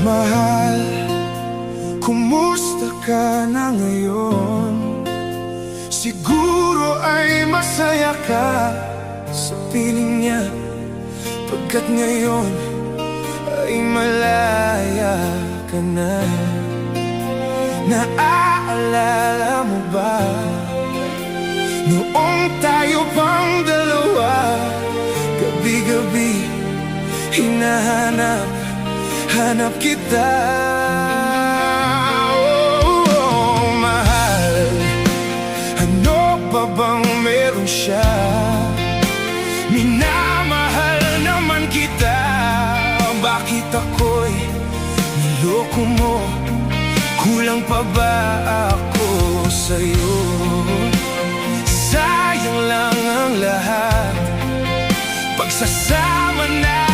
Mahal, kumusta ka na ngayon? Siguro ay masaya ka sa piling niya, pagkat ngayon ay malaya ka na. Naaalala mo ba noong tayo pang dalawa? Gabi-gabi hinahanap kita. Oh, mahal, ano pa bang meron siya? Minamahal naman kita. Bakit ako'y niloko mo? Kulang pa ba ako sa'yo? Sayang lang ang lahat, pagsasama na